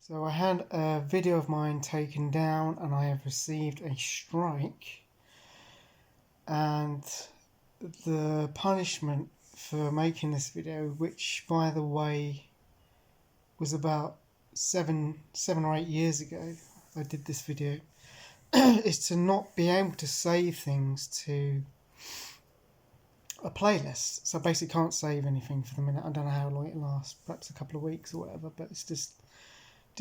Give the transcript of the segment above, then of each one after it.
So I had a video of mine taken down and I have received a strike, and the punishment for making this video, which by the way was about seven or 8 years ago I did this video, is to not be able to save things to a playlist. So I basically can't save anything for the minute. I don't know how long it lasts, perhaps a couple of weeks or whatever, but it's just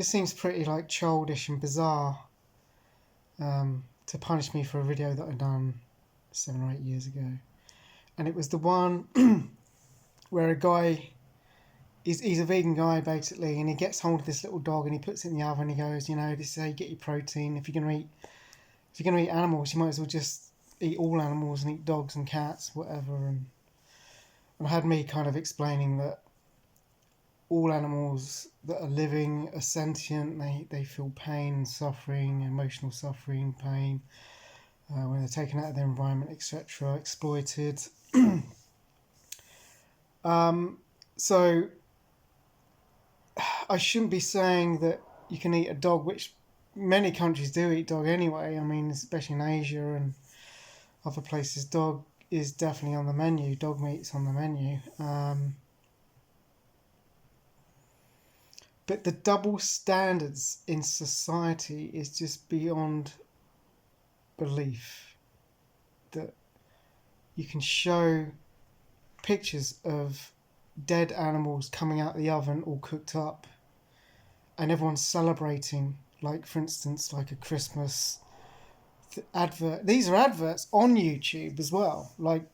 seems pretty like childish and bizarre to punish me for a video that I'd done 7 or 8 years ago. And it was the one where a guy, he's a vegan guy basically, and he gets hold of this little dog and he puts it in the oven. He goes, this is how you get your protein. If you're gonna eat animals, you might as well just eat all animals and eat dogs and cats, whatever. And had me kind of explaining that all animals that are living are sentient. They feel pain, suffering, emotional suffering, pain, when they're taken out of their environment, etc., exploited. So I shouldn't be saying that you can eat a dog, which many countries do eat dog anyway. I mean, especially in Asia and other places, dog is definitely on the menu. Dog meat's on the menu. But the double standards in society is just beyond belief. That you can show pictures of dead animals coming out of the oven all cooked up and everyone's celebrating, like for instance like a Christmas advert. These are adverts on YouTube as well. Like,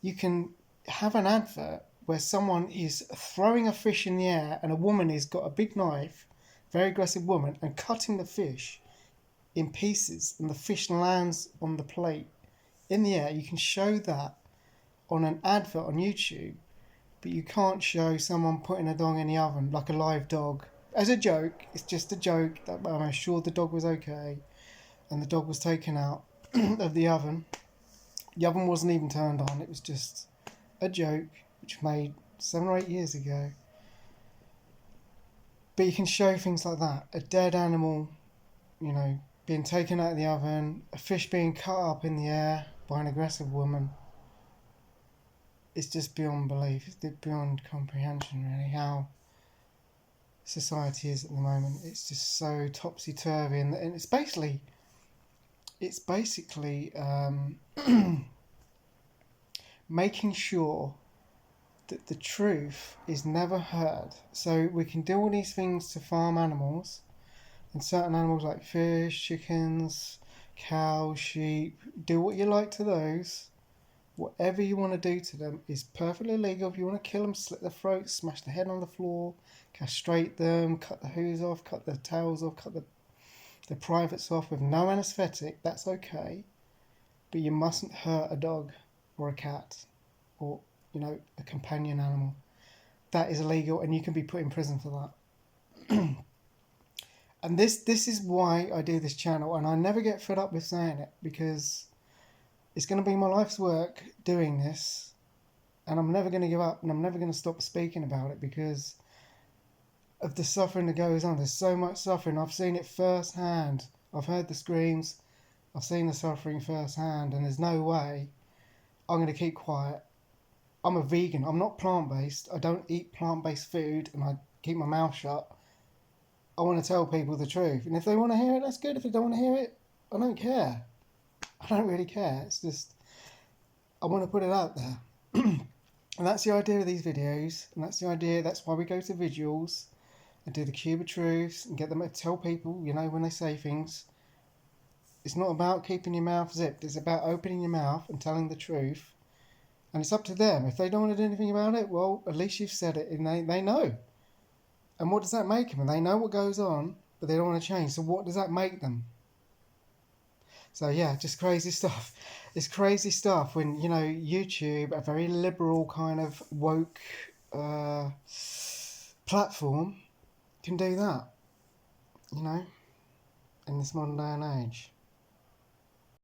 you can have an advert where someone is throwing a fish in the air and a woman has got a big knife, very aggressive woman, and cutting the fish in pieces, and the fish lands on the plate in the air. You can show that on an advert on YouTube, but you can't show someone putting a dog in the oven, like a live dog, as a joke. It's just a joke. I'm assured the dog was okay and the dog was taken out of the oven. The oven wasn't even turned on. It was just a joke which made 7 or 8 years ago. But you can show things like that. A dead animal, being taken out of the oven, a fish being cut up in the air by an aggressive woman. It's just beyond belief. It's beyond comprehension, really, how society is at the moment. It's just so topsy-turvy, and it's basically making sure that the truth is never heard. So we can do all these things to farm animals, and certain animals like fish, chickens, cows, sheep, do what you like to those. Whatever you want to do to them is perfectly legal. If you want to kill them, slit their throats, smash their head on the floor, castrate them, cut the hooves off, cut the tails off, cut the privates off with no anaesthetic, that's okay. But you mustn't hurt a dog or a cat or, a companion animal. That is illegal, and you can be put in prison for that. And this is why I do this channel, and I never get fed up with saying it, because it's going to be my life's work doing this, and I'm never going to give up, and I'm never going to stop speaking about it because of the suffering that goes on. There's so much suffering. I've seen it firsthand. I've heard the screams. I've seen the suffering firsthand, and there's no way I'm going to keep quiet. I'm a vegan. I'm not plant-based. I don't eat plant-based food, and I keep my mouth shut. I want to tell people the truth, and if they want to hear it, that's good. If they don't want to hear it, I don't care. I don't really care. It's just, I want to put it out there. And that's the idea of these videos, and that's the idea. That's why we go to vigils and do the Cube of Truths and get them to tell people, when they say things. It's not about keeping your mouth zipped. It's about opening your mouth and telling the truth. And it's up to them. If they don't want to do anything about it, well, at least you've said it and they know. And what does that make them? And they know what goes on, but they don't want to change. So what does that make them? So yeah, just crazy stuff. It's crazy stuff when, YouTube, a very liberal kind of woke platform, can do that, in this modern day and age.